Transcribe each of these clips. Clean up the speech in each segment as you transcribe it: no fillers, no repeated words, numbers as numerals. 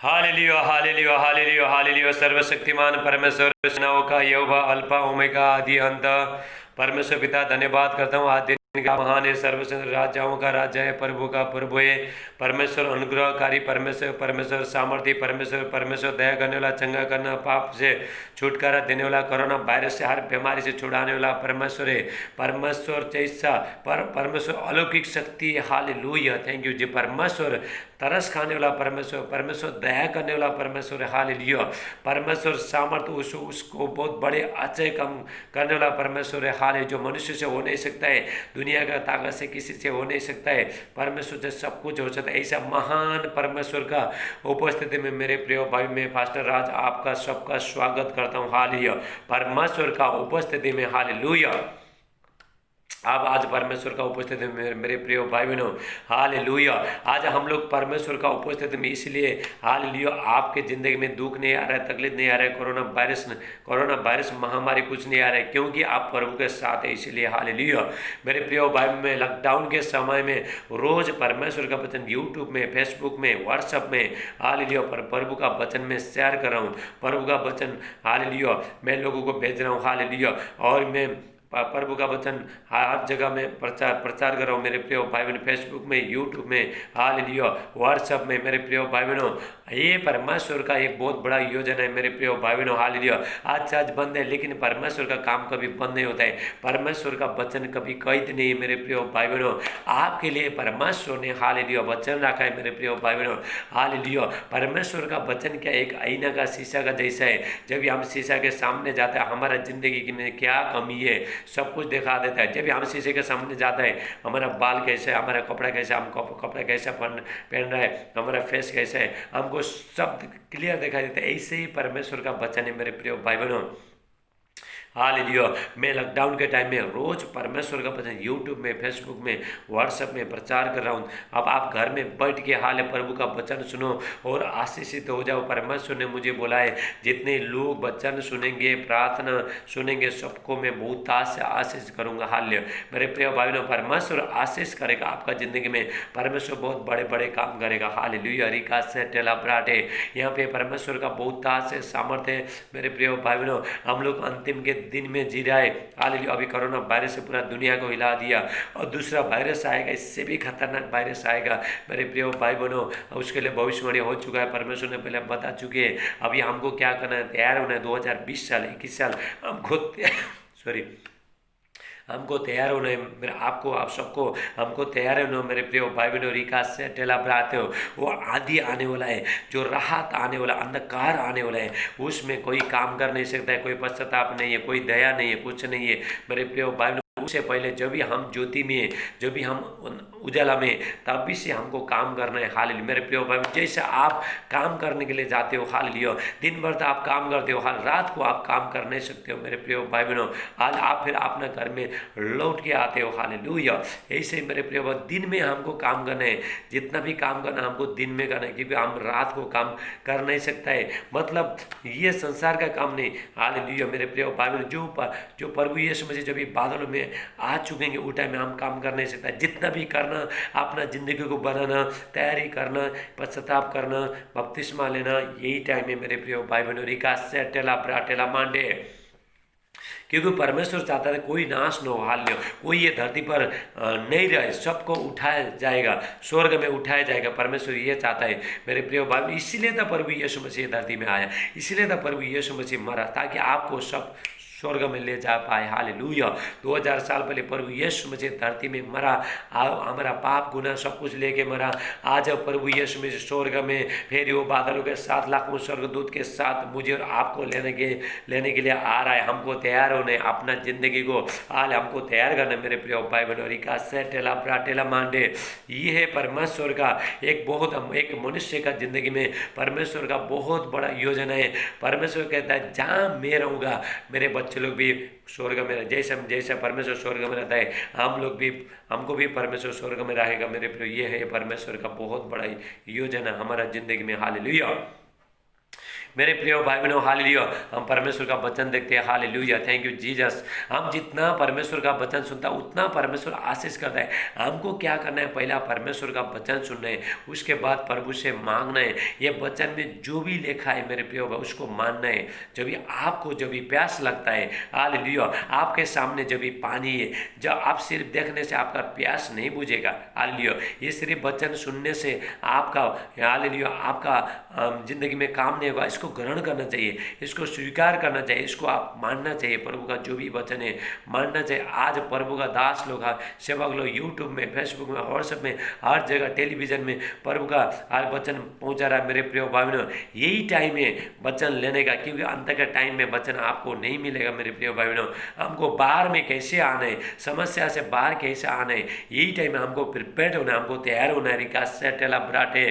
Hallelujah hallelujah hallelujah hallelujah. सर्वशक्तिमान परमेश्वर, सेनाओं का यहोवा, अल्फा ओमेगा, आदि अंत। परमेश्वर पिता, धन्यवाद करता हूँ। आज दिन का महान है, सर्वश्रेष्ठ राजाओं का राजा है, प्रभु का प्रभु है। परमेश्वर अनुग्रहकारी परमेश्वर, परमेश्वर सामर्थ्य परमेश्वर, परमेश्वर दया करने वाला, चंगा करना, पाप से छुटकारा देने वाला, कोरोना वायरस से, हर बीमारी से छुड़ाने वाला परमेश्वर है। परमेश्वर जैसा परमेश्वर अलौकिक शक्ति है। हालेलुया, थैंक यू जी। परमेश्वर तरस खाने वाला परमेश्वर, परमेश्वर दया करने वाला परमेश्वर, हालेलुया। परमेश्वर सामर्थ्य उसको बहुत बड़े अचय कम करने वाला परमेश्वर है। हाले जो मनुष्य से हो नहीं सकता है, दुनिया का ताकत से किसी से हो नहीं सकता है, परमेश्वर से सब कुछ हो सकता है। ऐसा महान परमेश्वर का उपस्थिति में मेरे प्रिय भाई, मैं पास्टर राज आपका सबका स्वागत करता हूँ। हालेलुया, परमेश्वर का उपस्थिति में, हालेलुया। अब आज परमेश्वर का उपस्थिति में मेरे प्रिय भाई बहनों, हालेलुया। आज हम लोग परमेश्वर का उपस्थिति में इसलिए, हालेलुया, आपके ज़िंदगी में दुख नहीं आ रहा है, तकलीफ नहीं आ रहा है, कोरोना वायरस महामारी कुछ नहीं आ रहा है, क्योंकि आप प्रभु के साथ है, इसलिए हालेलुया। मेरे प्रिय भाई, में लॉकडाउन के समय में रोज़ परमेश्वर का वचन यूट्यूब में, फेसबुक में, व्हाट्सअप में, हालेलुया, पर प्रभु का वचन में शेयर कर रहा हूँ। प्रभु का वचन, हालेलुया, मैं लोगों को भेज रहा हूँ, हालेलुया। और मैं प्रभु का वचन हर जगह में प्रचार कर रहा हूँ मेरे प्रिय भाई बहन, फेसबुक में, यूट्यूब में, हालेलुया, व्हाट्सएप में। मेरे प्रिय भाई बहनों, ये परमेश्वर का एक बहुत बड़ा योजना है मेरे प्रिय भाई बहनों, हालेलुया। आज बंद है, लेकिन परमेश्वर का काम कभी बंद नहीं होता है। परमेश्वर का वचन कभी कैद नहीं है मेरे प्रिय भाई बहनों। आपके लिए परमेश्वर ने, हालेलुया, वचन रखा है मेरे प्रिय भाई बहनों, हालेलुया। परमेश्वर का वचन क्या, एक आईना का, शीशा का जैसा है। जब भी हम शीशा के सामने जाते हैं, हमारा जिंदगी में क्या कमी है सब कुछ दिखा देता है। जब भी हम शीशे के सामने जाता है, हमारा बाल कैसे है, हमारा कपड़ा कैसा, हम कपड़ा कैसा पहन रहा है, हमारा फेस कैसा है, हमको सब क्लियर दिखाई देता है। ऐसे ही परमेश्वर का वचन है मेरे प्रिय भाई बहनों, हालेलुया। मैं लॉकडाउन के टाइम में रोज परमेश्वर का वचन यूट्यूब में, फेसबुक में, व्हाट्सएप में प्रचार कर रहा हूँ। अब आप घर में बैठ के हाल प्रभु का वचन सुनो और आशीषित हो जाओ। परमेश्वर ने मुझे बोला है, जितने लोग वचन सुनेंगे, प्रार्थना सुनेंगे, सबको मैं बहुत से आशीष करूँगा। हालेलुया। मेरे प्रिय भाई बहनों, परमेश्वर आशीष करेगा आपका जिंदगी में। परमेश्वर बहुत बड़े बड़े काम करेगा। हालेलुया। रिका से टेला ब्राटे, यहाँ पे परमेश्वर का बहुत से सामर्थ्य है मेरे प्रिय भाई बहनों। हम लोग अंतिम के दिन में जी रहा है, हालेलुया। अभी कोरोना वायरस से पूरा दुनिया को हिला दिया, और दूसरा वायरस आएगा, इससे भी खतरनाक वायरस आएगा मेरे प्रिय भाई बहनों। उसके लिए भविष्यवाणी हो चुका है, परमेश्वर ने पहले बता चुके हैं। अभी हमको क्या करना है, तैयार होना है। 2020 साल, 21 साल हमको सॉरी हमको तैयार होना है। मेरे आपको, आप सबको, हमको तैयार होना है मेरे प्रिय भाई बहनों। रिका से टेला ब्राते हो, वो आदि आने वाला है, जो राहत आने वाला, अंधकार आने वाला है, उसमें कोई काम कर नहीं सकता है, कोई पश्चाताप नहीं है, कोई दया नहीं है, कुछ नहीं है मेरे प्रिय भाई बहनों। उससे पहले जब भी हम ज्योति में, जब भी हम उजाला में, तभी से हमको काम करना है। हालेलुया। मेरे प्रिय भाई, जैसे आप काम करने के लिए जाते हो, हालेलुया, दिन भर तो आप काम करते हो, हाल रात को आप काम कर नहीं सकते हो मेरे प्रिय भाई बहनों। आज आप फिर अपना घर में लौट के आते हो, हालेलुया। ऐसे मेरे प्रिय भाई, दिन में हमको काम करना है। जितना भी काम करना हमको दिन में करना है, क्योंकि हम रात को काम कर नहीं सकता है। मतलब ये संसार का काम नहीं, हालेलुया। मेरे प्रिय भाई बहनों, जो प्रभु यीशु मसीह जब भी बादलों में आ चुकेंगे, उस टाइम में हम काम कर नहीं सकता। जितना भी करना, अपना जिंदगी को बनाना, तैयारी करना, पश्चाताप करना, बपतिस्मा लेना, यही टाइम है मेरे प्रिय भाई बहनों। रिका से टेला ब्राटेला मांडे, क्योंकि परमेश्वर चाहता है कोई नाश न हो, हालेलुया। कोई ये धरती पर नहीं रहे, सबको उठाया जाएगा, स्वर्ग में उठाया जाएगा। परमेश्वर ये चाहता है मेरे प्रिय भाई। इसीलिए तो प्रभु यीशु मसीह धरती में आया, इसीलिए तो प्रभु यीशु मसीह मरा, ताकि आपको सब स्वर्ग में ले जा पाए। हालेलुया। 2000 साल पहले प्रभु यीशु मसीह धरती में मरा, हमारा पाप गुनाह सब कुछ लेके मरा। आज प्रभु यीशु मसीह स्वर्ग में, फिर वो बादलों के साथ, लाखों स्वर्गदूत के साथ मुझे और आपको लेने के लिए आ रहा है। हमको तैयार होने, अपना जिंदगी को हाल हमको तैयार करना मेरे प्रिय भाई बहनों। रिका से टेला ब्राटेला मांडे, ये है परमेश्वर का एक मनुष्य का जिंदगी में परमेश्वर का बहुत बड़ा योजना है। परमेश्वर कहता है, जहाँ मैं रहूँगा, मेरे बच्चे लोग भी स्वर्ग में, जैसे परमेश्वर स्वर्ग में रहता है, हमको भी परमेश्वर स्वर्ग में रहेगा मेरे प्रिय। ये है परमेश्वर का बहुत बड़ा योजना हमारा जिंदगी में, हालेलुया। मेरे प्रिय भाई बहनों हालेलुया, हम परमेश्वर का वचन देखते हैं। Hallelujah, thank you Jesus. हम जितना परमेश्वर का वचन सुनता उतना परमेश्वर आशीष करता है। हमको क्या करना है, पहला परमेश्वर का वचन सुनना है, उसके बाद प्रभु से मांगना है। ये वचन में जो भी लिखा है मेरे प्रिय भाई उसको मानना है। जब भी आपको जब भी प्यास लगता है, हालेलुया, आपके सामने जब भी पानी है, जब आप सिर्फ देखने से आपका प्यास नहीं बुझेगा, हालेलुया, ये सिर्फ वचन सुनने से आपका, हालेलुया, आपका जिंदगी में काम नहीं होगा। इसको ग्रहण करना चाहिए, इसको स्वीकार करना चाहिए, इसको आप मानना चाहिए। प्रभु का जो भी वचन है मानना चाहिए। आज प्रभु का दास लोग, सेवक लोग यूट्यूब में, फेसबुक में, व्हाट्सएप में, हर जगह टेलीविजन में प्रभु का आज वचन पहुंचा रहा है। मेरे प्रिय भाई बहनों, यही टाइम है वचन लेने का, क्योंकि अंत के टाइम में वचन आपको नहीं मिलेगा। मेरे प्रिय भाई बहनों, हमको बाहर में कैसे आना है, समस्या से बाहर कैसे आना है, यही टाइम में हमको प्रिपेयर होना है, हमको तैयार होना है। रिका सेटेला ब्राटे,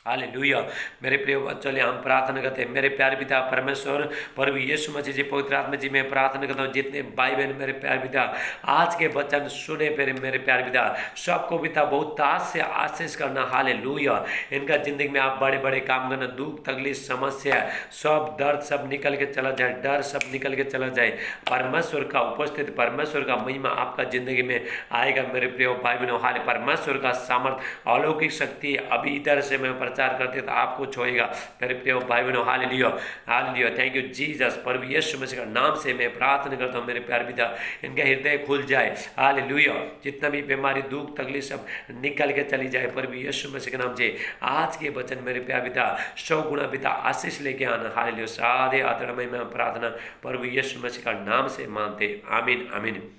हालेलुया। मेरे प्रिय चलिए हम प्रार्थना करते हैं। मेरे प्यारे पिता परमेश्वर, प्रभु यीशु मसीह जी, पवित्र आत्मा जी, मैं प्रार्थना करता हूँ जितने भाई बहन मेरे प्यारे पिता आज के वचन सुने, मेरे प्यारे पिता सबको पिता बहुत ताज से आशीष करना। हालेलुया, इनका जिंदगी में आप बड़े बड़े काम करना, दुख तकलीफ समस्या सब दर्द सब निकल के चला जाए, डर सब निकल के चला जाए। परमेश्वर का उपस्थित, परमेश्वर का महिमा आपका जिंदगी में आएगा। मेरे प्रिय भाई बहनों, हाल परमेश्वर का सामर्थ अलौकिक शक्ति अभी इधर से मैं प्रचार करते तो आपको छोड़ेगा। मेरे प्रिय भाई बहनों, hallelujah, hallelujah, thank you Jesus. प्रभु यीशु मसीह का नाम से मैं प्रार्थना करता हूँ मेरे प्यारे पिता, इनका हृदय खुल जाए। हालेलुया, जितना भी बीमारी दुख तकलीफ सब निकल के चली जाए प्रभु यीशु मसीह के नाम से। आज के वचन मेरे प्यारे पिता 100 गुना पिता आशीष लेके आना। हालेलुया, सादे आदरमय में प्रार्थना प्रभु यीशु मसीह का नाम से मानते, आमीन आमीन।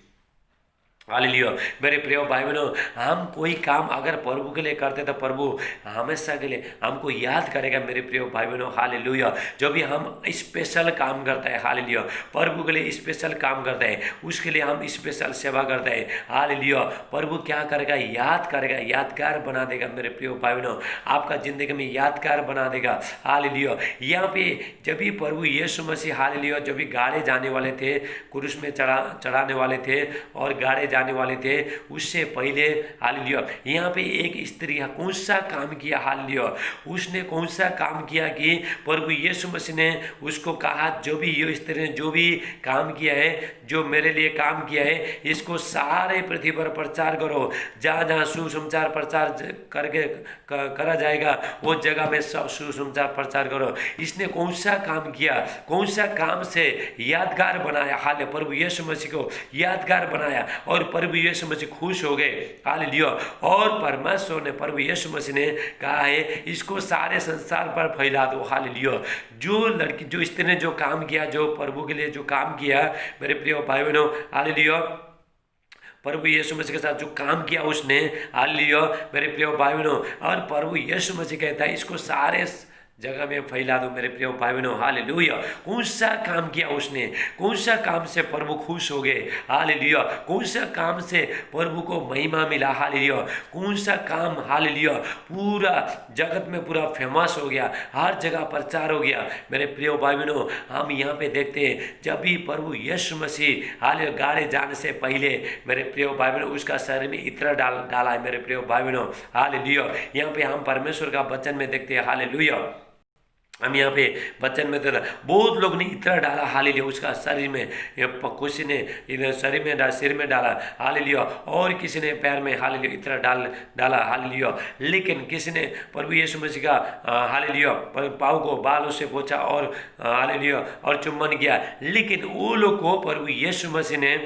हालेलुया। मेरे प्रिय भाई बहनों, हम कोई काम अगर प्रभु के लिए करते तो प्रभु हमेशा के लिए हमको याद करेगा। मेरे प्रिय भाई बहनों, हालेलुया, जो भी हम स्पेशल काम करता है, हालेलुया, प्रभु के लिए स्पेशल काम करता है, उसके लिए हम स्पेशल सेवा करते हैं। हालेलुया, प्रभु क्या करेगा, याद करेगा, यादगार बना देगा। मेरे प्रिय भाई बहनों, आपका जिंदगी में यादगार बना देगा। हालेलुया, यहाँ पे जब भी प्रभु यीशु मसीह, हालेलुया, जब भी गाड़े जाने वाले थे, क्रूस में चढ़ाने वाले थे और गाड़े जाने वाले थे, उससे पहले, हालेलुया, यहाँ पे एक स्त्री कौन सा काम किया, हालेलुया, उसने कौन सा काम किया कि प्रभु यीशु मसीह ने उसको कहा, जो भी ये स्त्री ने जो भी काम किया है, जो मेरे लिए काम किया है, इसको सारे पृथ्वी पर प्रचार करो। जहाँ जहाँ सुसमाचार प्रचार करके करा जाएगा वो जगह में सब सुसमाचार प्रचार करो। इसने कौन सा काम किया, कौन सा काम से यादगार बनाया, हाल प्रभु यीशु मसीह को यादगार बनाया और प्रभु यीशु मसीह खुश हो गए। हालेलुया, और परमेश्वर ने, प्रभु यीशु मसीह ने कहा है इसको सारे संसार पर फैला दो। हालेलुया, जो लड़की, जो स्त्री ने जो काम किया, जो प्रभु के लिए जो काम किया, मेरे प्रिय भाई बहनों, हालेलुया, प्रभु यीशु मसीह के साथ जो काम किया उसने, हालेलुया, मेरे प्रिय भाई बहनों, और प्रभु यीशु मसीह कहता है इसको सारे जगह में फैला दो। मेरे प्रिय भाई बहनों, हालेलुया, कौन सा काम किया उसने, कौन सा काम से प्रभु खुश हो गए, हालेलुया, कौन सा काम से प्रभु को महिमा मिला, हालेलुया, कौन सा काम, हालेलुया, पूरा जगत में पूरा फेमस हो गया, हर जगह प्रचार हो गया। मेरे प्रिय भाई बहनों, हम यहाँ पे देखते हैं जब भी प्रभु यीशु मसीह, हालेलुया, गाड़े जाने से पहले, मेरे प्रिय भाई बहनों, उसका शरीर में इत्र डाला है। मेरे प्रिय भाई बहनों, हालेलुया, यहाँ पे हम परमेश्वर का वचन में देखते हैं, हालेलुया, हम यहाँ पे वचन में देखा बहुत लोग ने इतना डाला, हालेलुया, उसका शरीर में, किसी ने शरीर में सिर में डाला, हालेलुया, और किसी ने पैर में, हालेलुया, इतना डाला, हालेलुया, लेकिन किसी ने प्रभु यीशु मसीह का, हालेलुया, पाँव को बालों से पोंछा और, हालेलुया, और चुम्बन किया। लेकिन वो लोग को प्रभु यीशु मसीह ने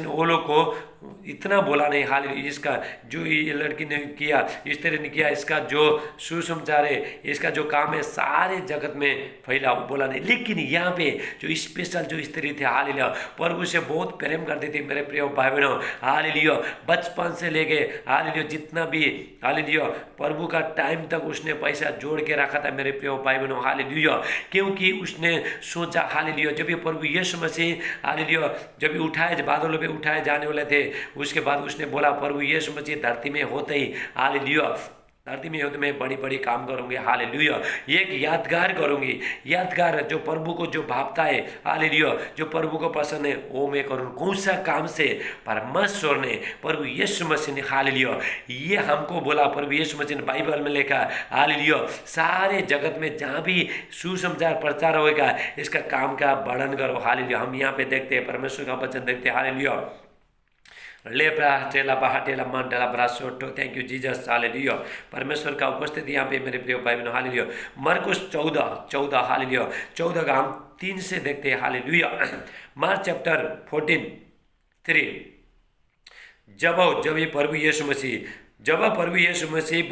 वो लोग को इतना बोला नहीं, हालेलुया, इसका जो ये लड़की ने किया, इस तरह ने किया, इसका जो सुसमाचार है, इसका जो काम है सारे जगत में फैला, बोला नहीं। लेकिन यहाँ पे जो स्पेशल जो स्त्री थे, हालेलुया, प्रभु से बहुत प्रेम करते थे। मेरे प्रिय भाई बहनों, हालेलुया, बचपन से लेके, हालेलुया, जितना भी, हालेलुया, प्रभु का टाइम तक उसने पैसा जोड़ के रखा था। मेरे प्रिय भाई बहनों, हालेलुया, क्योंकि उसने सोचा, हालेलुया, जब भी प्रभु यीशु मसीह, हालेलुया, जब भी बादलों पे उठाए जाने वाले थे, उसके बाद उसने बोला प्रभु यीशु मसीह धरती में होते ही, हालेलुया, धरती में युद्ध में बड़ी बड़ी काम करूंगी, हालेलुया। एक यादगार करूंगी, यादगार जो प्रभु को जो भावता है, हालेलुया, जो प्रभु को पसंद है वो मैं करूँ। कौन सा काम से परमेश्वर ने, प्रभु यीशु मसीह ने, हालेलुया, ये हमको बोला, प्रभु यीशु मसीह ने बाइबल में लिखा, हालेलुया, सारे जगत में जहाँ भी सुसमाचार प्रचार होगा इसका काम का वर्णन करो, हालेलुया। हम यहाँ पे देखते हैं, परमेश्वर का वचन देखते हैं, हालेलुया। टेला बहाटेला मंडला ब्रासोटो, थैंक यू जीसस, हालेलुया। परमेश्वर का उपस्थिति यहाँ पे मेरे प्रिय भाई बहनों, हालेलुया। मरकुस 14, हालेलुया, 14 का हम 3 से देखते हैं, हालेलुया। मार्क चैप्टर 14:3, जब ये प्रभु यीशु मसीह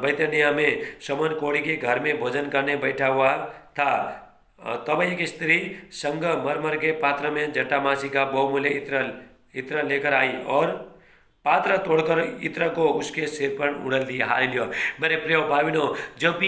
बैतानिया में शमौन कोढ़ी के घर में भोजन करने बैठा हुआ था, तब एक स्त्री संगमरमर के पात्र में जटामासी का बहुमूल्य इत्र लेकर आई और पात्र तोड़कर इत्र को उसके सिर पर उड़ल दिया, हालेलुया। मेरे प्रिय भाइयों, जब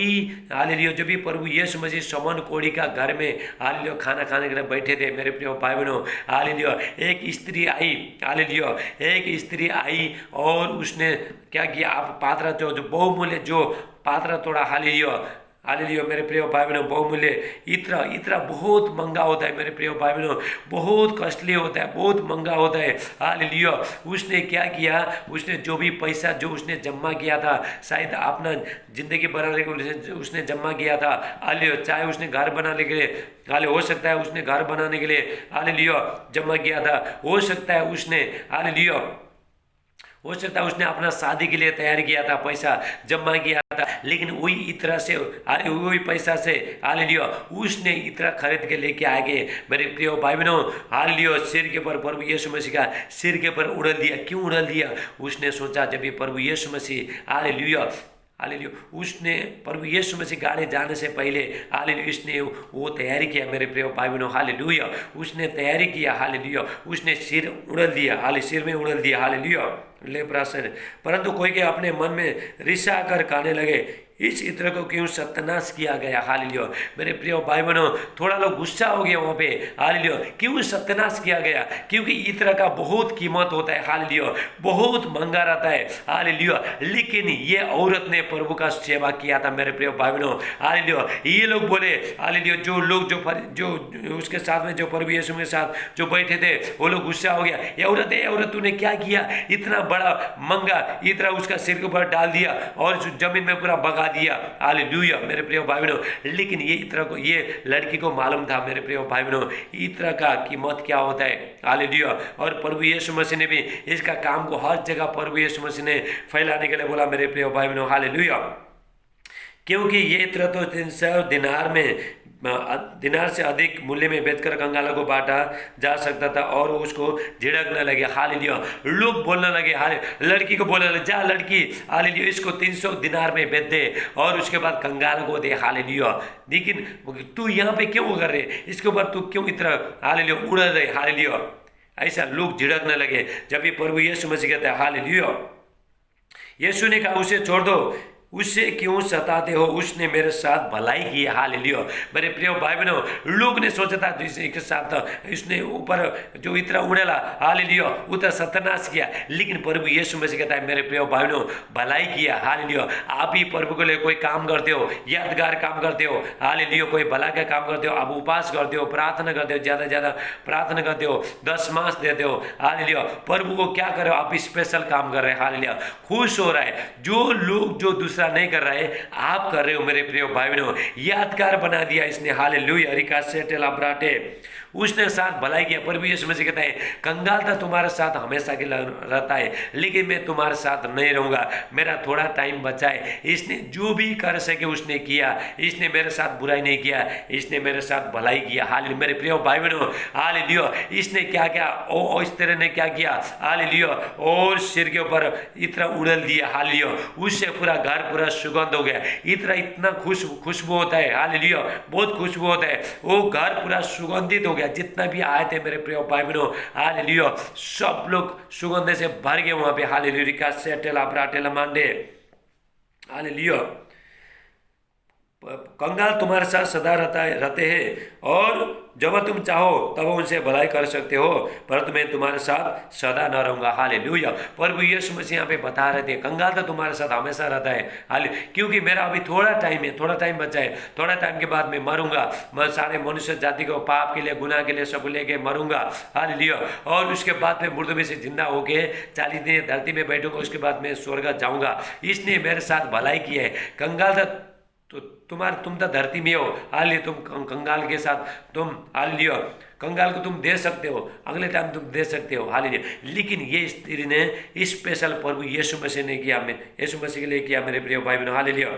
भी प्रभु यीशु मसीह शमौन कोढ़ी का घर में, हालेलुया, खाना खाने के लिए बैठे थे, मेरे प्रिय भाइयों, हालेलुया, एक स्त्री आई, हालेलुया, एक स्त्री आई और उसने क्या किया, आप पात्र जो बहुमूल्य जो पात्र तोड़ा, हालेलुया, हालेलुया। मेरे प्रिय भाई बहनों, बहुमूल्य इत्र बहुत महंगा होता है, मेरे प्रिय भाई बहनों, बहुत कॉस्टली होता है, बहुत महंगा होता है, हालेलुया। उसने क्या किया, उसने जो भी पैसा जो उसने जमा किया था, शायद अपना जिंदगी बनाने के लिए उसने जमा किया था, हालेलुया, चाहे उसने घर बनाने के लिए, हाले हो सकता है उसने घर बनाने के लिए, हालेलुया, जमा किया था, हो सकता है उसने, हालेलुया, हो सकता है उसने अपना शादी के लिए तैयार किया था, पैसा जमा किया था, लेकिन वही इत्र से, वही पैसा से, हालेलुया, उसने इत्र खरीद के लेके आ गए, मेरे प्रिय भाई बहनों, हालेलुया। सिर के ऊपर प्रभु यीशु मसीह का सिर के ऊपर उड़ल दिया। क्यों उड़ल दिया? उसने सोचा जब ये प्रभु यीशु मसीह, हालेलुया, हालेलुया, उसने प्रभु यीशु मसीह गाड़े जाने से पहले, हालेलुया, उसने वो तैयारी किया, मेरे प्रिय भाई बहनों, हालेलुया, उसने तैयारी किया, हालेलुया, उसने सिर उड़ल दिया, सिर में उड़ल दिया, हालेलुया, लेप्रासन। परंतु कोई के अपने मन में रिसा कर कहने लगे, इस इत्र को क्यों सत्यानाश किया गया, हालेलुया। मेरे प्रिय भाई बहनों, थोड़ा लोग गुस्सा हो गया वहाँ पे, हालेलुया, क्यों सत्यानाश किया गया? क्योंकि इत्र का बहुत कीमत होता है, हालेलुया, बहुत महंगा रहता है, हालेलुया, लेकिन ये औरत ने प्रभु का सेवा किया था, मेरे प्रिय भाई बहनों, हालेलुया। ये लोग बोले, हालेलुया, जो लोग जो उसके साथ में, जो प्रभु यीशु के साथ जो बैठे थे, वो लोग गुस्सा हो गया, ये औरत तूने क्या किया? इतना बड़ा महंगा इत्र उसका सिर के ऊपर डाल दिया और जमीन में पूरा बगा दिया, हालेलुया, मेरे प्रिय भाई बहनों। लेकिन ये इत्र को, ये लड़की को मालूम था, मेरे प्रिय भाई बहनों, इत्र का कीमत क्या होता है, हालेलुया। और प्रभु यीशु मसीह ने भी इसका काम को हर जगह प्रभु यीशु मसीह ने फैलाने के लिए बोला, मेरे प्रिय भाई बहनों, हालेलुया। क्योंकि ये इत्र तो 300 दिनार से अधिक मूल्य में बेचकर कंगालों को बांटा जा सकता था और उसको झिड़कने लगे, हालेलुया। लोग बोलने लगे, लड़की को बोलने लगे, जा लड़की, हालेलुया, इसको 300 दिनार में बेच दे और उसके बाद कंगालों को दे, हालेलुया। लेकिन तू यहाँ पे क्यों कर रहे, इसके ऊपर तू क्यों इतना, हालेलुया, उड़ रहे, हालेलुया। ऐसा लोग झिड़कने लगे। जब ये प्रभु यीशु मसीह कहते हैं, हालेलुया, यीशु ने कहा उसे छोड़ दो, उससे क्यों सताते हो, उसने मेरे साथ भलाई की है, हालेलुया। मेरे प्रिय भाई बहनों, लोग ने सोचा था इसके साथ इसने ऊपर जो इतना उड़ेला, हालेलुया, उतना सत्यानाश किया, लेकिन प्रभु यीशु मसीह कहता है, मेरे प्रिय भाई बहनों, भलाई किया, हालेलुया। आप ही प्रभु के लिए कोई काम करते हो, यादगार काम करते हो, हालेलुया, कोई भला का काम करते हो, आप उपवास करते हो, प्रार्थना करते हो, ज़्यादा ज़्यादा प्रार्थना करते हो, 10 मास देते हो, हालेलुया, प्रभु को क्या कर रहे हो, आप स्पेशल काम कर रहे हैं, हालेलुया, खुश हो रहा है। जो लोग जो दूसरा नहीं कर रहा है, आप कर रहे हो, मेरे प्रिय भाई बहनों, यादगार बना दिया इसने, हालेलुया, रिका सेटेला ब्राटे, उसने साथ भलाई किया। प्रभु यीशु मसीह कहता है, कंगाल तो तुम्हारे साथ हमेशा के रहता है, लेकिन मैं तुम्हारे साथ नहीं रहूंगा, मेरा थोड़ा टाइम बचा है। इसने जो भी कर सके उसने किया, इसने मेरे साथ बुराई नहीं किया, इसने मेरे साथ भलाई किया, हालेलुया। मेरे प्रिय भाई बहनों, हालेलुया, इसने क्या क्या, ओ इस तरह ने क्या किया, हालेलुया, और सिर के ऊपर इतना उड़ल दिया, हालेलुया, उससे पूरा घर पूरा सुगंध हो गया। इतना खुशबू होता है, हालेलुया, बहुत खुशबू होता है, वो घर पूरा सुगंधित हो गया। जितना भी आए थे मेरे प्रिय भाई बहनों, हालेलुया, सब लोग सुगंध से भर गए वहां पे, हालेलुया, सेटेला ब्राटेला मांडे, हालेलुया। कंगाल तुम्हारे साथ सदा रहते हैं, और जब तुम चाहो तब उनसे भलाई कर सकते हो, परंतु मैं तुम्हारे साथ सदा न रहूंगा। हालेलुया। प्रभु यीशु मसीह यहाँ पे बता रहे थे कंगाल तो तुम्हारे साथ हमेशा रहता है, हाल क्योंकि मेरा अभी थोड़ा टाइम है, थोड़ा टाइम बचा है, थोड़ा टाइम के बाद मैं मरूंगा, मैं सारे मनुष्य जाति को पाप के लिए, गुनाह के लिए सब लेके मरूंगा। हालेलुया। और उसके बाद मैं मुर्दों में से जिंदा होके 40 दिन धरती में बैठूंगा, उसके बाद मैं स्वर्ग जाऊंगा। इसने मेरे साथ भलाई की है। कंगाल था तो तुम तो धरती में हो, हालेलुया, तुम कंगाल के साथ तुम, हालेलुया, कंगाल को तुम दे सकते हो, अगले टाइम तुम दे सकते हो, हालेलुया। लेकिन ये स्त्री ने स्पेशल प्रभु यीशु मसीह ने किया, मैं यीशु मसीह के लिए किया मेरे प्रिय भाई बहनों, हालेलुया।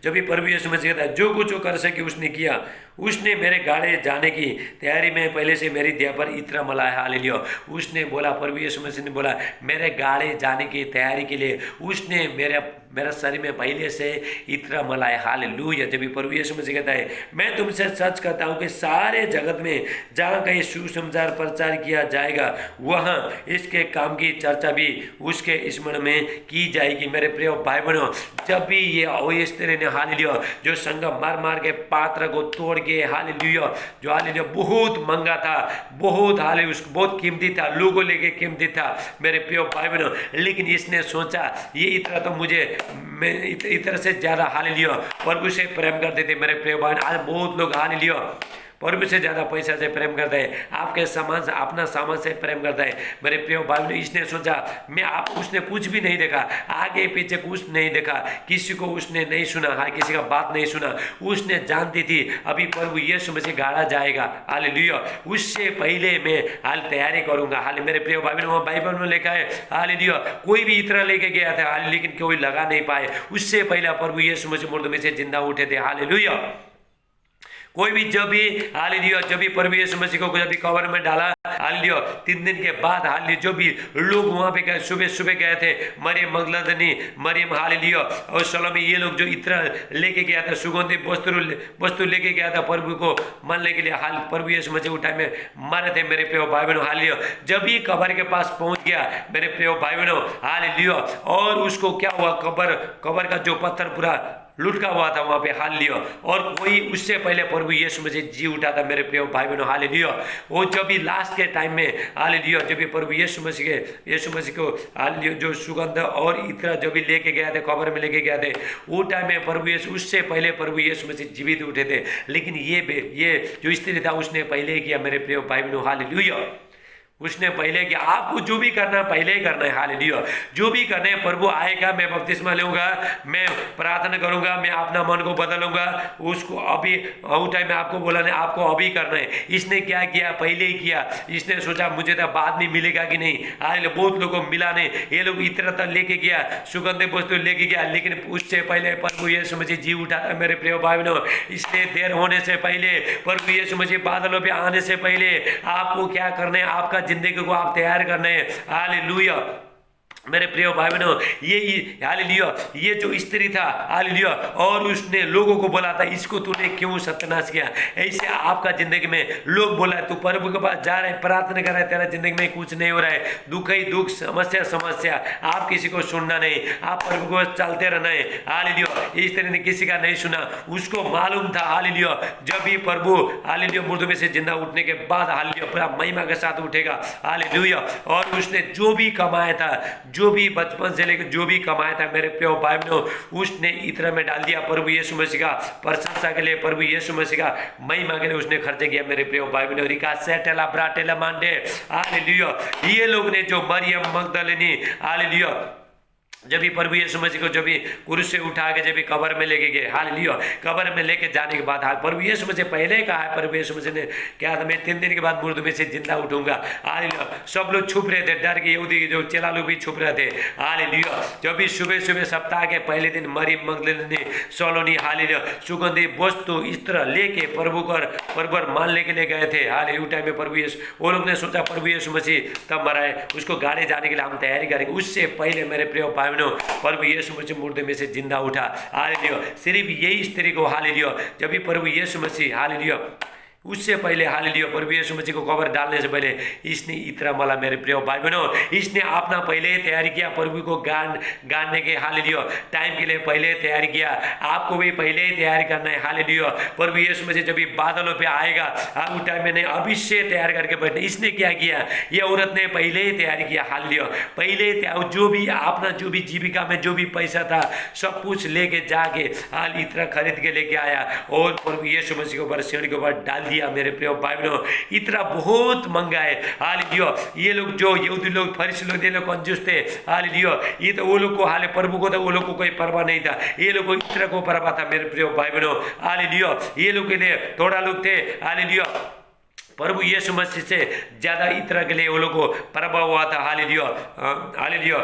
जब भी प्रभु यीशु मसीह कहता है जो कुछ वो कर सके उसने किया, उसने मेरे गाड़े जाने की तैयारी में पहले से मेरी देह पर इत्र मलाया, हालेलुया। उसने बोला, प्रभु यीशु मसीह ने बोला मेरे गाड़े जाने की तैयारी के लिए उसने मेरा शरीर में पहले से इत्र मलाया, हालेलुया। जब भी प्रभु यीशु मसीह कहता है मैं तुमसे सच कहता हूँ कि सारे जगत में जहाँ कहीं सुसमाचार प्रचार किया जाएगा वहाँ इसके काम की चर्चा भी उसके स्मरण में की जाएगी। मेरे प्रिय भाई बहनों, जब भी ये स्त्री ने, हालेलुया, जो संगम मार मार के पात्र को तोड़ के, हालेलुया, जो हालेलुया बहुत महंगा था, बहुत हालेलुया उसको बहुत कीमती था, लोगों लेके कीमती था मेरे प्रिय भाई बहनों, लेकिन इसने सोचा ये इतना तो मुझे, मैं इतना से ज़्यादा, हालेलुया, प्रभु से प्रेम करते थे मेरे प्रिय भाई। आज बहुत लोग, हालेलुया, प्रभु से ज़्यादा पैसा से प्रेम करता है, आपके सामान से, अपना सामान से प्रेम करता है मेरे प्रिय भाई ने। इसने सोचा उसने कुछ भी नहीं देखा, आगे पीछे कुछ नहीं देखा, किसी को उसने नहीं सुना, हाँ किसी का बात नहीं सुना। उसने जानती थी अभी प्रभु यीशु मसीह गाड़ा जाएगा, हालेलुया, उससे पहले मैं हाल तैयारी करूंगा। हाल मेरे प्रिय भाई बहनों, बाइबल में लिखा है, हालेलुया, कोई भी इतना लेके गया था, हाल लेकिन कोई लगा नहीं पाए, उससे पहले प्रभु यीशु मसीह मुर्दों में से जिंदा उठे थे, हालेलुया। कोई भी जब भी, हालेलुया, जब भी प्रभु यीशु मसीह को जब भी कब्र में डाला, हालेलुया, 3 दिन के बाद, हालेलुया, जो भी लोग वहाँ पे गए, सुबह सुबह गए थे, मरियम मगदलीनी, मरियम, हालेलुया, और सलोमी, ये लोग जो इत्र लेके गया था, सुगंधित वस्तु लेके गया था प्रभु को मानने के लिए, हाल प्रभु यीशु मसीह उठाए में मारे थे मेरे प्रिय भाई बहनों, हालेलुया। जब भी कब्र के पास पहुंच गया मेरे प्रिय भाई बहनों, हालेलुया, और उसको क्या हुआ, कब्र का जो पत्थर पूरा लुटका हुआ था वहाँ पे, हालेलुया, और कोई उससे पहले प्रभु यीशु मसीह जी उठा था मेरे प्रिय भाई बहनों, हालेलुया। वो जब भी लास्ट के टाइम में, हालेलुया, जब भी प्रभु यीशु मसीह को, हालेलुया, जो सुगंध और इतना जब भी लेके गया थे, कब्र में लेके गए थे, वो टाइम में प्रभु यीशु, उससे पहले प्रभु यीशु मसीह जीवित उठे थे। लेकिन ये जो स्त्री था उसने पहले किया मेरे प्रिय भाई बहनों, हालेलुया, उसने पहले कि आपको जो भी करना है पहले ही करना है, हालेलुया, जो भी करना है, प्रभु आएगा, मैं बपतिस्मा लूंगा, मैं प्रार्थना करूंगा, मैं अपना मन को बदलूंगा, उसको अभी टाइम में आपको बोला नहीं, आपको अभी करना है। इसने क्या किया, पहले ही किया। इसने सोचा मुझे तो बाद में मिलेगा कि नहीं, हालेलुया, बहुत लोगों को मिला नहीं, ये लोग इतना तक लेके गया, सुगंधित वस्तु लेके गया, लेकिन उससे पहले प्रभु यीशु मसीह जी उठा था मेरे प्रिय भाई बहनों। इसलिए देर होने से पहले, प्रभु यीशु मसीह बादलों पे आने से पहले आपको क्या करना है, आपका जिंदगी को आप तैयार करने हैं, हालेलुया। मेरे प्रिय भाई बहनों, ये हालेलुया, ये जो स्त्री था, हालेलुया, और उसने लोगों को बोला था इसको तूने क्यों सत्यानाश किया। ऐसे आपका जिंदगी में लोग बोला है तू प्रभु के पास जा रहा है, प्रार्थना कर रहा है, तेरा जिंदगी में कुछ नहीं हो रहा है, दुख ही दुख, समस्या, आप किसी को सुनना नहीं, आप प्रभु को चलते रहना है, हालेलुया। इस स्त्री ने किसी का नहीं सुना, उसको मालूम था, हालेलुया, जब भी प्रभु, हालेलुया, मुर्दों में से जिंदा उठने के बाद, हालेलुया, पूरा महिमा के साथ उठेगा, हालेलुया। और उसने जो भी कमाया था, जो भी बचपन से लेकर जो भी कमाया था मेरे प्रिय भाई बहनों, उसने इत्र में डाल दिया प्रभु यीशु मसीह का प्रशंसा के लिए, प्रभु यीशु मसीह का महिमा के लिए उसने खर्च किया मेरे प्रिय भाई बहनों। रिका सेटेला ब्राटेला मांडे, हालेलुया, ये लोग ने जो मरियम मगदलीनी, हालेलुया, जब भी प्रभु यीशु मसीह को जब भी क्रूस से उठा के जब भी कब्र में लेके गए, हालेलुया, कब्र में लेके जाने के बाद, प्रभु यीशु मसीह पहले कहा है, प्रभु यीशु मसीह ने क्या था, मैं 3 दिन के बाद मुर्दों में से जिंदा उठूंगा, हालेलुया। सब लोग छुप रहे थे, डर के, यहूदी के जो चेला लोग भी छुप रहे थे, हालेलुया। जब भी सुबह सप्ताह के पहले दिन मरियम मगदलीनी, सलोनी, हालेलुया, सुगंधित वस्तु इत्र लेके प्रभु पर मानने के लिए गए थे, हालेलुया। टाइम में प्रभु यीशु, वो लोग ने सोचा प्रभु यीशु मसीह तब मरा है, उसको गाड़े जाने के लिए हम तैयारी करेंगे। उससे पहले मेरे प्रिय भाई प्रभु यीशु मसीह मुर्दे में से जिंदा उठा, हालेलुया। सिर्फ यही स्त्री को, हालेलुया, जब भी प्रभु यीशु मसीह, हालेलुया, उससे पहले हालेलुया प्रभु यीशु मसीह को कवर डालने से पहले इसने इतना मला मेरे प्रिय भाई बहनों, इसने अपना पहले ही तैयारी किया प्रभु को गाने के हालेलुया टाइम के लिए पहले ही तैयारी किया। आपको भी पहले ही तैयारी करना है हालेलुया। प्रभु यीशु मसीह जब भी बादलों पे आएगा उस टाइम में नहीं अभी से तैयार करके बैठने। इसने क्या किया, ये औरत ने पहले ही तैयारी किया हालेलुया। पहले जो भी अपना जो भी जीविका में जो भी पैसा था सब कुछ लेके जाके हाल इतना खरीद के लेके आया और प्रभु यीशु मसीह के ऊपर सीढ़ी के ऊपर डाल दिया। मेरे प्रिय भाई बहनों, इतना बहुत महंगा है हालेलुया। ये लोग जो यहूदी लोग फरीसी लोग ये लोग कंजूस थे हालेलुया। ये तो वो लोग को हाले प्रभु को तो वो लोग को कोई परवाह नहीं था, ये लोग को इतना को परवाह था मेरे प्रिय भाई बहनों हालेलुया। ये लोग के लिए थोड़ा लोग थे हालेलुया। प्रभु यीशु मसीह से ज्यादा इतना के लिए वो लोग को प्रभाव हुआ था हालेलुया हालेलुया।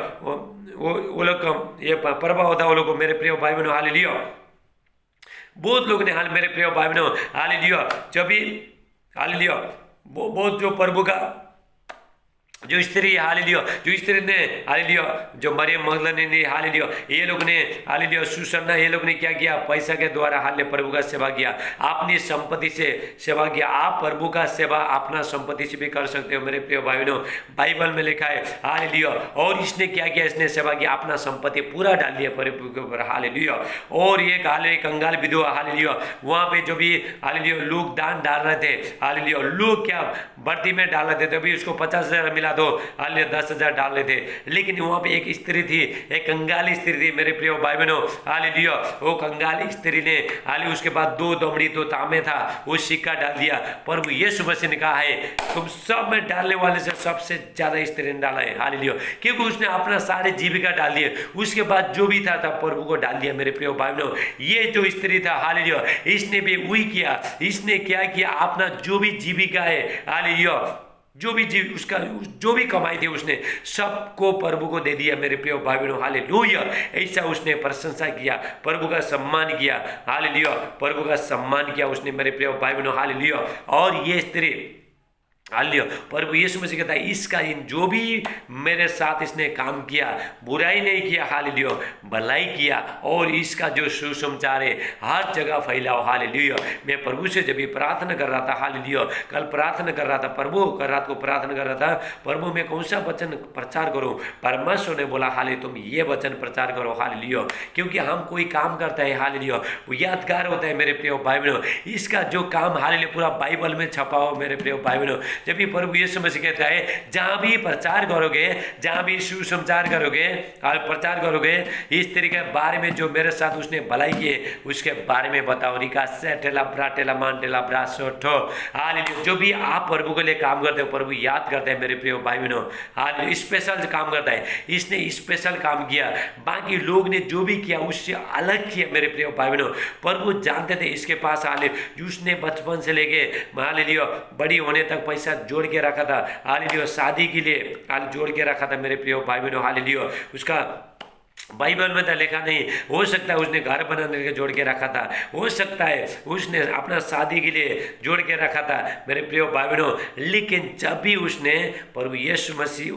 वो लोग ये प्रभाव होता वो लोग को मेरे प्रिय भाई बहनों हालेलुया। बहुत लोग ने हाल मेरे प्रिय भाई बहनों हालेलुया जब भी हालेलुया बहुत जो प्रभु का जो स्त्री हालेलुया, जो स्त्री ने हालेलुया, जो मरियम मगदलीनी ने हालेलुया, ये लोग ने हालेलुया, सुसन्ना ये लोग ने क्या किया, पैसा के द्वारा हाले प्रभु का सेवा किया, अपनी संपत्ति से सेवा किया। आप प्रभु का सेवा अपना संपत्ति से भी कर सकते हो मेरे प्रिय भाई बहनों, बाइबल में लिखा है हालेलुया। और इसने क्या किया, इसने सेवा किया, अपना संपत्ति पूरा डाल दिया प्रभु के ऊपर हालेलुया। और ये हाले कंगाल विधवा हालेलुया, वहाँ पे जो भी हालेलुया लोग दान डाल रहे थे हालेलुया, लोग क्या बढ़ती में डाल रहे थे, तभी उसको 50,000 मिला दो हालेलुया 10,000 डाल रहे थे। लेकिन वहाँ पे एक स्त्री थी, एक कंगाली स्त्री थी मेरे प्रिय भाई बहनों हालेलुया। वो कंगाली स्त्री ने हालेलुया उसके बाद 2 दमड़ी 2 तांबे था वो सिक्का डाल दिया। प्रभु यीशु मसीह ने कहा है तुम सब में डालने वाले से सबसे ज्यादा स्त्री ने डाला है हालेलुया, क्योंकि उसने अपना सारे जीविका डाल दिए। उसके बाद जो भी था प्रभु को डाल दिया मेरे प्रिय भाई बहनों। ये जो स्त्री था हालेलुया, इसने भी वही किया। इसने क्या किया, अपना जो भी जीविका है हालेलुया, जो भी उसका जो भी कमाई थी उसने सबको प्रभु को दे दिया मेरे प्रिय भाई बहनों हालेलुया। ऐसा उसने प्रशंसा किया, प्रभु का सम्मान किया हालेलुया, प्रभु का सम्मान किया उसने मेरे प्रिय भाई बहनों हालेलुया। और ये स्त्री हालेलुया प्रभु यीशु मसीह कहता है इसका इन जो भी मेरे साथ इसने काम किया, बुराई नहीं किया हालेलुया, भलाई किया, और इसका जो सुसमाचार है हर जगह फैलाओ हालेलुया। मैं प्रभु से जब भी प्रार्थना कर रहा था हालेलुया, कल प्रार्थना कर रहा था प्रभु, कल रात को प्रार्थना कर रहा था प्रभु मैं कौन सा वचन प्रचार करूं। परमेश्वर ने बोला हाले तुम ये वचन प्रचार करो हालेलुया, क्योंकि हम कोई काम करता है हालेलुया वो यादगार होता है मेरे प्रिय भाई बहनों। इसका जो काम हालेलुया पूरा बाइबल में छपा हो मेरे प्रिय भाई बहनों। जब भी प्रभु यीशु मसीह कहता है जहां भी प्रचार करोगे, जहां भी सुसमाचार करोगे और प्रचार करोगे, इस तरीके के बारे में जो मेरे साथ उसने भलाई किए उसके बारे में बताओ। रिका से टेला ब्रा टेला मान टेला ब्रा सोठो हालेलुया। जो भी आप प्रभु के लिए काम करते हो प्रभु याद करते हैं मेरे प्रिय भाई बहनों हालेलुया। स्पेशल काम करता है, इसने स्पेशल काम किया, बाकी लोग ने जो भी किया उससे अलग किया मेरे प्रिय भाई बहनों। प्रभु जानते थे इसके पास हालेलुया, उसने बचपन से लेके हालेलुया बड़ी होने तक पैसा जोड़ के रखा था हालेलुया, शादी के लिए जोड़ के रखा था मेरे प्रिय भाई बहनों हालेलुया। उसका बाइबल में तो लिखा नहीं, हो सकता है उसने घर बनाने के जोड़ के रखा था, हो सकता है उसने अपना शादी के लिए जोड़ के रखा था मेरे प्रिय भाई बहनों। लेकिन जब भी उसने प्रभु यीशु मसीह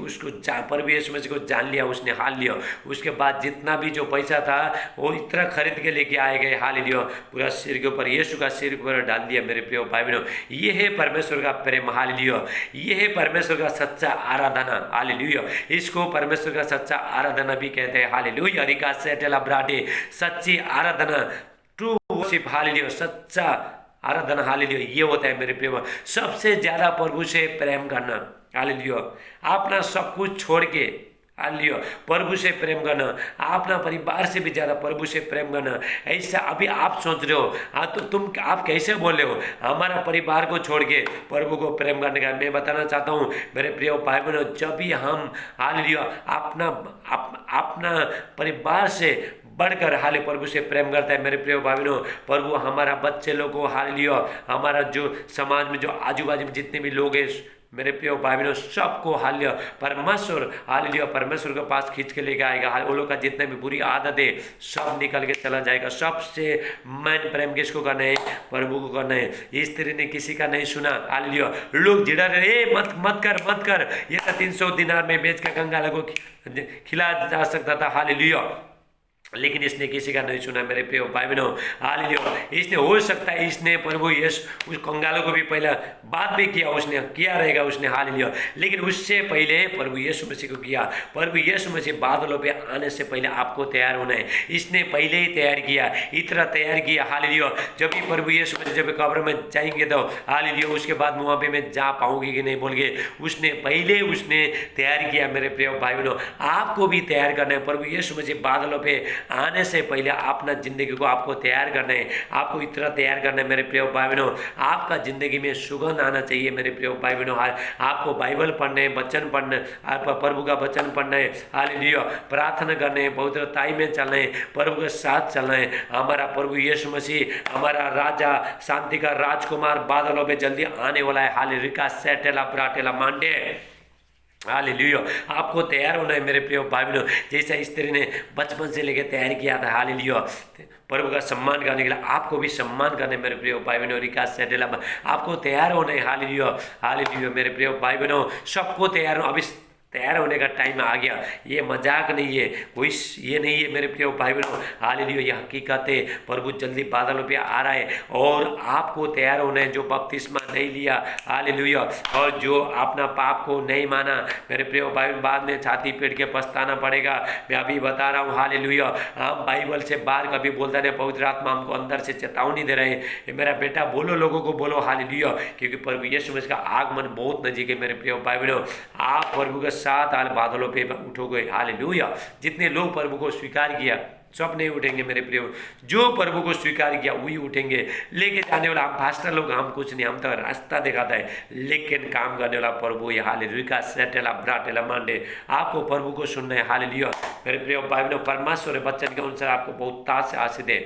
प्रभु यीशु मसीह को जान लिया उसने हालेलुया, उसके बाद जितना भी जो पैसा था वो इतना खरीद के लेके आए गए हालेलुया, पूरा सिर के ऊपर यीशु का सिर के ऊपर डाल दिया मेरे प्रिय भाई बहनों। ये है परमेश्वर का प्रेम हालेलुया, ये है परमेश्वर का सच्चा आराधना हालेलुया। इसको परमेश्वर का सच्चा आराधना भी कहते हैं हालेलुया। रिका सेटेला ब्राटे सच्ची आराधना, ट्रू वर्शिप हालेलुया, सच्चा आराधना हालेलुया। ये होता है मेरे प्रिय, सबसे ज्यादा प्रभु से प्रेम करना हालेलुया, अपना सब कुछ छोड़ के हालेलुया प्रभु से प्रेम करना, अपना परिवार से भी ज्यादा प्रभु से प्रेम करना। ऐसा अभी आप सोच रहे हो हाँ तो आप कैसे बोल रहे हो हमारा परिवार को छोड़ के प्रभु को प्रेम करने का। मैं बताना चाहता हूँ मेरे प्रिय भाई बहनों, जब भी हम हालेलुया अपना परिवार से बढ़कर हाले प्रभु से प्रेम करता है मेरे प्रिय भाई बहनों, प्रभु हमारा बच्चे लोग को हालेलुया, हमारा जो समाज में जो आजू बाजू में जितने भी लोग हैं मेरे प्रिय भाई बहनों सबको हालेलुया परमेश्वर के पास खींच के लेके आएगा। वो लोग का जितने भी बुरी आदत है सब निकल के चला जाएगा। सबसे मैन प्रेम किसको करना है, प्रभु को करना है। इस स्त्री ने किसी का नहीं सुना हालेलुया, लोग जिड़ा रहे मत कर, ये तो 300 दिनार में बेच के कंगाल को खिलाया जा सकता था हालेलुया। लेकिन इसने किसी का नहीं सुना मेरे प्रिय भाई बहनों। हालेलुया। इसने हो सकता है इसने प्रभु यीशु उस कंगालों को भी पहले बात भी किया, उसने किया रहेगा उसने, हालेलुया। लेकिन उससे पहले प्रभु यीशु मसीह को किया। प्रभु यीशु मसीह बादलों पे आने से पहले आपको तैयार होना है, इसने पहले ही तैयार किया, इतना तैयार किया, हालेलुया। जब भी प्रभु यीशु मसीह जब कब्र में जाएंगे तो हालेलुया, उसके बाद वहाँ पे मैं जा पाऊंगी कि नहीं बोल के उसने पहले उसने तैयार किया। मेरे प्रिय भाई बहनों, आपको भी तैयार करना है। प्रभु यीशु मसीह बादलों पे आने से पहले अपना जिंदगी को आपको तैयार करना है, आपको इतना तैयार करना है मेरे प्रिय भाई बहनों। आपका जिंदगी में सुगंध आना चाहिए मेरे प्रिय भाई बहनों। आपको बाइबल पढ़ना है, वचन पढ़ना है, आपका प्रभु का वचन पढ़ना है, हालेलुया, प्रार्थना करना है, पवित्रताई में चलना है, प्रभु के साथ चलना है। हमारा प्रभु यीशु मसीह हमारा राजा, शांति का राजकुमार बादलों पे जल्दी आने वाला है। हालेलुया, सेटेला ब्राटेला मांडे, हालेलुया। आपको तैयार होना है मेरे प्रिय भाई बहनों। जैसा स्त्री ने बचपन से लेकर तैयार किया था, हालेलुया, प्रभु का सम्मान करने के लिए आपको भी सम्मान करने मेरे प्रिय भाई बहनों। रिका सेटेला, आपको तैयार होना है, हालेलुया, हालेलुया मेरे प्रिय भाई बहनों। सबको तैयार हो, अभी तैयार होने का टाइम आ गया। ये मजाक नहीं है, कोई ये नहीं है मेरे प्रिय भाई बहनों, हालेलुया, ये हकीकत है। प्रभु जल्दी बादलों पे आ रहा है और आपको तैयार होना है। जो बपतिस्मा नहीं लिया, हालेलुया, और जो अपना पाप को नहीं माना मेरे प्रिय भाई बहन, बाद में छाती पीट के पछताना पड़ेगा। मैं अभी बता रहा हूँ, हालेलुया। हम बाइबल से बाहर कभी बोलता नहीं, पवित्र आत्मा हमको अंदर से चेतावनी दे रहे हैं, मेरा बेटा बोलो, लोगों को बोलो, हालेलुया, क्योंकि प्रभु यीशु मसीह का आगमन बहुत नजीक है मेरे प्रिय भाई बहनों। आप प्रभु के साथ हाल बादलों पे उठोगे, हालेलुया। जितने लोग प्रभु को स्वीकार किया सब नहीं उठेंगे मेरे प्रिय, जो प्रभु को स्वीकार किया वही उठेंगे। लेके जाने वाला हम पास्टर लोग, हम कुछ नहीं, हम तो रास्ता दिखाता है, लेकिन काम करने वाला प्रभु ये, हालेलुया, सेटेला ब्राटेला मांडे। आपको प्रभु को सुनना है, हालेलुया मेरे प्रिय भाई बहनों। परमेश्वर वचन के अनुसार आपको बहुत ताज से आशीष दे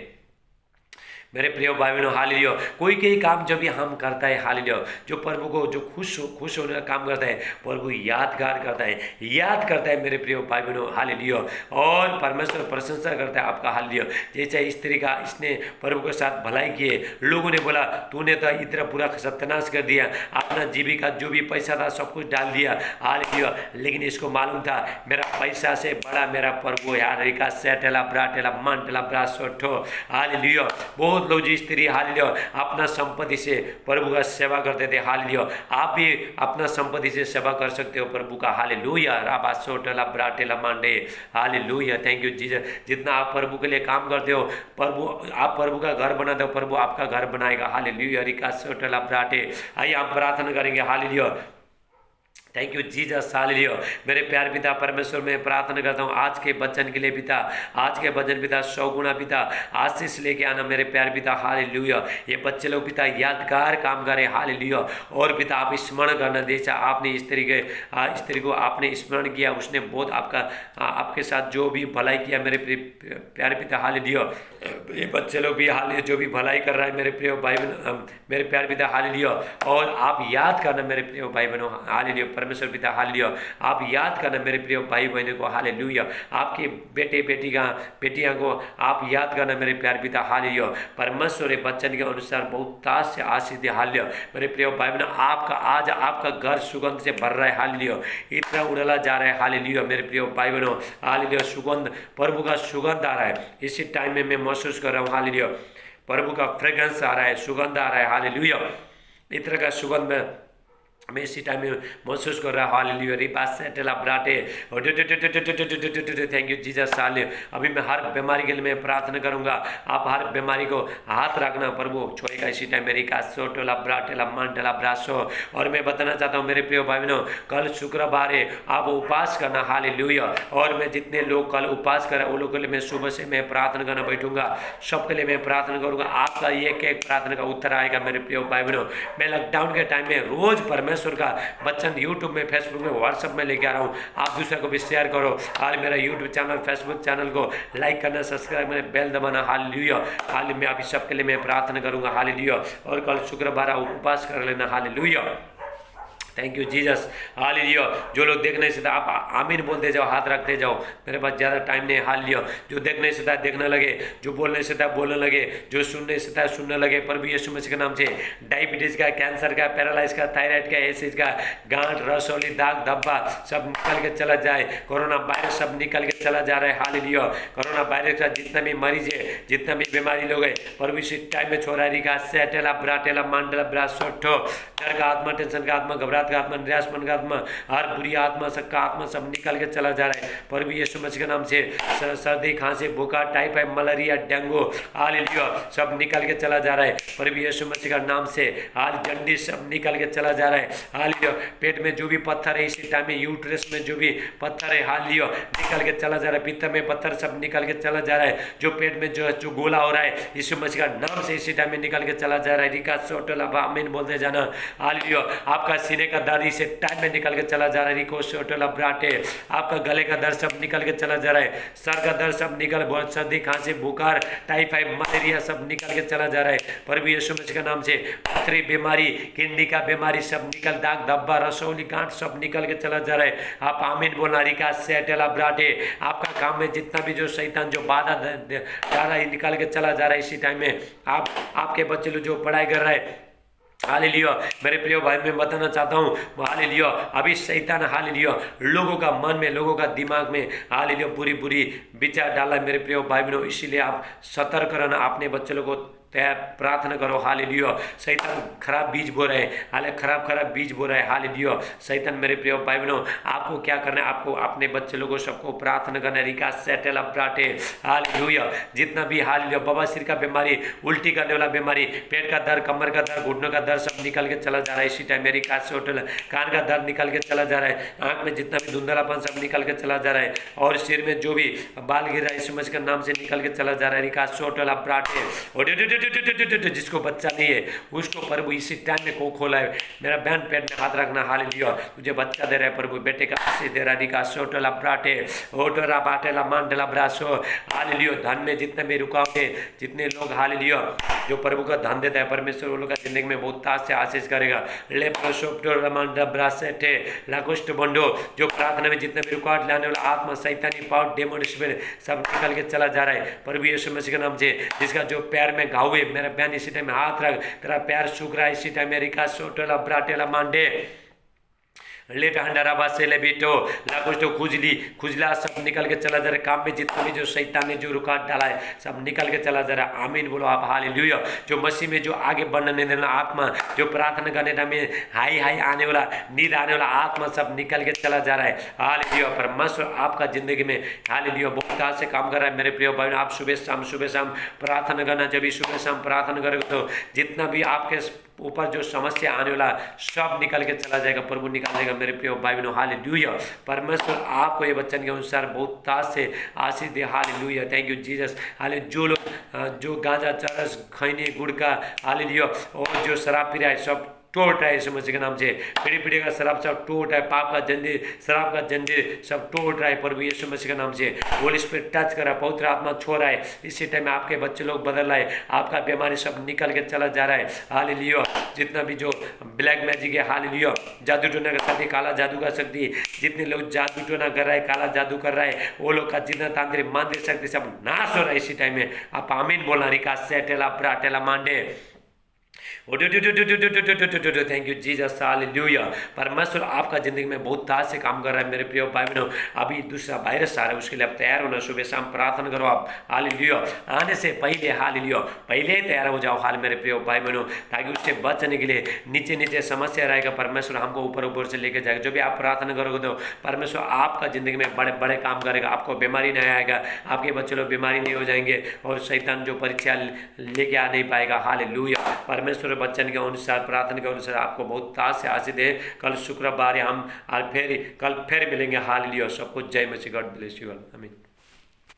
मेरे प्रिय भाई बहनों, हालेलुया। कोई काम जब भी हम करता है, हालेलुया, जो प्रभु को जो खुश होने का काम करता है, प्रभु यादगार करता है, याद करता है मेरे प्रिय भाई बहनों, हालेलुया, और परमेश्वर प्रशंसा करता है आपका, हालेलुया। जैसे स्त्री का, इसने प्रभु के साथ भलाई किए, लोगों ने बोला तूने तो इतना पूरा सत्यानाश कर दिया, अपना जीविका जो भी पैसा था सब कुछ डाल दिया, हालेलुया। लेकिन इसको मालूम था मेरा पैसा से बड़ा मेरा प्रभु है, हालेलुया, सेटेला ब्राटेला मांटेला ब्रासोठो, हालेलुया। बहुत लोग जी स्त्री, हालेलुया, अपना संपत्ति से प्रभु का सेवा करते थे, हालेलुया। आप भी अपना संपत्ति से सेवा कर सकते हो प्रभु का, हालेलुया, राबासोटला ब्राटेला मांडे, हालेलुया, थैंक यू जीसस। जितना आप प्रभु के लिए काम करते हो, प्रभु आप प्रभु का घर बनाते हो, प्रभु आपका घर बनाएगा, हालेलुया, रिकासोटला ब्राटे। आइए हम प्रार्थना करेंगे, hallelujah, thank you Jesus, hallelujah. मेरे प्यार पिता परमेश्वर, मैं प्रार्थना करता हूँ आज के वचन के लिए पिता, आज के वचन पिता 100 गुना पिता आशीष लेके आना मेरे प्यार पिता, हालेलुया। ये बच्चे लोग पिता यादगार काम करें, हालेलुया, और पिता आप स्मरण करना, जैसा आपने स्त्री को आपने स्मरण किया, उसने बहुत आपके साथ जो भी भलाई किया मेरे प्यार पिता, हालेलुया। ये बच्चे लोग भी हाल जो भी भलाई कर रहा है मेरे प्रिय भाई बहन, मेरे प्यार पिता, हालेलुया, और आप याद करना मेरे प्रिय भाई बहनों, हालेलुया, परमेश्वर पिता, हालेलुया, आप याद करना मेरे प्रिय भाई बहनों को, हालेलुया। आपके बेटियां को आप याद करना मेरे प्यार पिता, हालेलुया। परमेश्वर वचन के अनुसार बहुत ताज से आशीष दे, हालेलुया। मेरे प्रिय भाई बहनों, आज आपका घर सुगंध से भर रहा है, हालेलुया, इतना उड़ला जा रहा है, हालेलुया। मेरे प्रिय भाई बहनों, हालेलुया, सुगंध, प्रभु का सुगंध आ रहा है इसी टाइम में, मैं महसूस कर रहा हूँ, हालेलुया, प्रभु का फ्रेग्रेंस आ रहा है, सुगंध आ रहा है, हालेलुया। इस तरह का सुगंध मैं इसी टाइम में महसूस कर रहा हूँ, हालेलुया, रिबास सेटेला ब्राटे, थैंक यू जीसस, हालेलुया। अभी मैं हर बीमारी के लिए मैं प्रार्थना करूंगा, आप हर बीमारी को हाथ रखना, प्रभु छोड़ेगा इसी टाइम मेरी का सोटोला ब्राटेला मांटेला ब्रासो। और मैं बताना चाहता हूँ मेरे प्रिय भाई बहनों, कल शुक्रवार है, आप उपवास करना, हालेलुया। और मैं जितने लोग कल उपवास कर रहे हैं उन लोगों के लिए मैं सुबह से मैं प्रार्थना करना बैठूंगा, सबके लिए मैं प्रार्थना करूंगा, आपका एक प्रार्थना का उत्तर आएगा मेरे प्रिय भाई बहनों। मैं लॉकडाउन के टाइम में रोज परमेश्वर का वचन यूट्यूब में, फेसबुक में, व्हाट्सएप में लेके आ रहा हूँ, आप दूसरे को भी शेयर करो। आज मेरा यूट्यूब चैनल, फेसबुक चैनल को लाइक करना, सब्सक्राइब करना, बेल दबाना, हालेलुया, हालेलुया। मैं अभी सबके लिए मैं प्रार्थना करूंगा, हालेलुया। और कल शुक्रवार उपवास कर लेना, hallelujah. Thank you Jesus, hallelujah. जो लोग देख नहीं सकते आप आमीन बोलते जाओ, हाथ रखते जाओ, मेरे पास ज़्यादा टाइम नहीं, हालेलुया। जो देख नहीं सकता देखने लगे, जो बोल नहीं सकता बोलने लगे, जो सुन नहीं सकता सुनने लगे, प्रभु यीशु मसीह के नाम से। डायबिटीज़ का, कैंसर का, पैरालाइज का, थायराइड का, एसिड का, गांठ, रसौली, दाग धब्बा सब निकल के चला जाए। कोरोना वायरस सब निकल के चला जा रहा है, हालेलुया। कोरोना वायरस का जितना भी मरीज है, जितना भी बीमारी लोग है, प्रभु इसी टाइम में छोड़ा रिका सेटेला ब्राटेला मांडला ब्रासोटो, डर का आत्मा, टेंशन का आत्मा, घबराहट का आत्मा, निराशपन का आत्मा, हर बुरी आत्मा, सबका आत्मा सब निकल के चला जा रहा है प्रभु यीशु मसीह के नाम से। सर्दी, खांसी, बुखार, टाइफाइड, मलेरिया, डेंगू, हालेलुया सब निकल के चला जा रहा है प्रभु यीशु मसीह का नाम से। हाल जंडिस सब निकल के चला जा रहा है, हालेलुया। पेट में जो भी पत्थर है इसी टाइम में, यूट्रस में जो भी पत्थर है, हालेलुया निकल के चला जा रहा है। पित्त में पत्थर सब निकल के चला जा रहा है, जो पेट में जो गोला हो रहा है यीशु मसीह का नाम से इसी टाइम में निकल के चला जा रहा है। रिका सोटला आमीन बोलते जाना, हालेलुया। आपका सीने का दर्द इसे टाइम में निकल के चला जा रहा है, रिको सोटला ब्राटे। आपका गले का दर्द सब निकल के चला जा रहा है, सर का दर्द सब निकल, बहुत सर्दी, खांसी, बुखार, टाइफाइड, मलेरिया सब निकल के चला जा रहा है प्रभु यीशु मसीह के नाम से। पथरी बीमारी, किडनी का बीमारी सब निकल, दाग धब्बा, रसौली, गांठ सब निकल के चला जा रहा है। आप आमीन बोलना, रिका सेटला ब्राटे। आपका काम में जितना भी जो शैतान जो बाधा डाला है निकल के चला जा रहा है इसी टाइम में। आपके बच्चे लोग जो पढ़ाई कर रहे हैं, हालेलुया मेरे प्रिय भाई, मैं बताना चाहता हूँ हालेलुया, अभी शैतान हालेलुया लोगों का मन में, लोगों का दिमाग में हालेलुया बुरी बुरी विचार डाला है मेरे प्रिय भाई बहनों। इसीलिए आप सतर्क रहना, अपने बच्चे लोगों को तैयार प्रार्थना करो, हालेलुया। शैतान खराब बीज बो रहे हैं, हाले खराब बीज बो रहे हैं, हालेलुया। शैतान मेरे प्रिय भाई बहनों, आपको क्या करना है, आपको अपने बच्चे लोगों सबको प्रार्थना करना है, रिका सेटल अपराटे, हालेलुया। जितना भी हालेलुया बवासीर का बीमारी, उल्टी करने वाला बीमारी, पेट का दर्द, कमर का दर्द, घुटनों का दर्द सब निकल के चला जा रहा है इसी टाइम मेरी कान से होटल, कान का दर्द निकल के चला जा रहा है, आंख में जितना भी धुंधलापन सब निकल के चला जा रहा है, और सिर में जो भी बाल गिर रहा है यीशु मसीह के नाम से निकल के चला जा रहा है, रिका से होटल अपराटे। जिसको बच्चा नहीं है उसको प्रभु इसी टाइम में को खोला है, मेरा बहन पेट में हाथ रखना, हालेलुया। तुझे बच्चा दे रहा है प्रभु, बेटे का आशीष दे रहा है, रिका से होटल अपराटे, ओटरा बाटेला मांडला ब्रासो, हालेलुया। धन में जितने भी रुकावट है, जितने लोग हालेलुया जो प्रभु का धन देता है, परमेश्वर उन लोग का जिंदगी में बहुत ताज से आशीष करेगा। ले ब्रासेटे लाकुष्ट बंडो, जो प्रार्थना में जितने भी रुकावट लाने वाला आत्मा, शैतानी पावर, डेमन स्पिरिट सब निकल के चला जा रहा है प्रभु यीशु मसीह के नाम से। जिसका जो पैर में घाव है, मेरा बहन इसी टाइम में हाथ रख, तेरा पैर सूख रहा है इसी टाइम में, रिका सोटला ब्राटेला मांडे लेट हंडारा बासेले बेटो लागोस्टो खुजला सब निकल के चला जा रहा है। काम में जितना भी जो शैतान ने जो रुकावट डाला है सब निकल के चला जा रहा है, आमीन बोलो आप, हालेलुया। जो मसीह में जो आगे बढ़ने नहीं देना आत्मा, जो प्रार्थना करने टाइम में हाई आने वाला, नींद आने वाला आत्मा सब निकल के चला जा रहा है, हालेलुया। परमेश्वर आपका जिंदगी में हालेलुया बहुत ताज से काम कर रहा है मेरे प्रिय भाई। आप सुबह शाम प्रार्थना करना, जब भी सुबह शाम प्रार्थना करोगे तो जितना भी आपके ऊपर जो समस्या आने वाला सब निकल के चला जाएगा, प्रभु निकाल देगा मेरे प्रिय भाई बहनों, हालेलुया। परमेश्वर आपको ये वचन के अनुसार बहुत ताज से आशीष दे, हालेलुया। थैंक यू जीसस, हाले। जो लोग जो गांजा, चरस, खैनी, गुड़का, हालेलुया, और जो शराब पी रहा है सब टूट रहा है यीशु मसीह के नाम से। पीढ़ी का शराब सब टूट रहा है, पाप का जंजीर, शराब का जंजीर सब टूट रहा है प्रभु यीशु मसीह के नाम से। होली स्पिरिट टच कर रहा है, पवित्र आत्मा छोड़ रहा है इसी टाइम में, आपके बच्चे लोग बदल रहा है, आपका बीमारी सब निकल के चला जा रहा है, हालेलुया। जितना भी जो ब्लैक मैजिक है, हालेलुया, जादू टोना का शक्ति, काला जादू का शक्ति, जितने लोग जादू टोना कर रहा है, काला जादू कर रहा है, वो लोग का जितना तांत्रिक मंत्र शक्ति सब नाश हो रहा है इसी टाइम में। आप आमीन बोलना, रिका सेटेला प्राटेला मांडे। Thank you Jesus, hallelujah. परमेश्वर आपका जिंदगी में बहुत ताज से काम कर रहा है मेरे प्रिय भाई बहनों। अभी दूसरा वायरस आ रहा है, उसके लिए आप तैयार होना, सुबह शाम प्रार्थना करो आप, हालेलुया। आने से पहले हालेलुया, पहले ही तैयार हो जाओ हाल मेरे प्रिय भाई बहनों, ताकि उससे बचने के लिए नीचे समस्या रहेगा, परमेश्वर हमको ऊपर से लेके जाएगा। जो भी आप प्रार्थना करोगे तो परमेश्वर आपका जिंदगी में बड़े बड़े काम करेगा, आपको बीमारी नहीं आएगा, आपके बच्चे लोग बीमारी नहीं हो जाएंगे, और शैतान जो परीक्षा लेके आ नहीं पाएगा, हालेलुया। परमेश्वर वचन के अनुसार, प्रार्थना के अनुसार आपको बहुत ताज से आशीष दे। कल शुक्रवार हम कल फिर मिलेंगे, हालेलुया। सबको जय मसीह, गॉड ब्लेस यू ऑल, आमीन।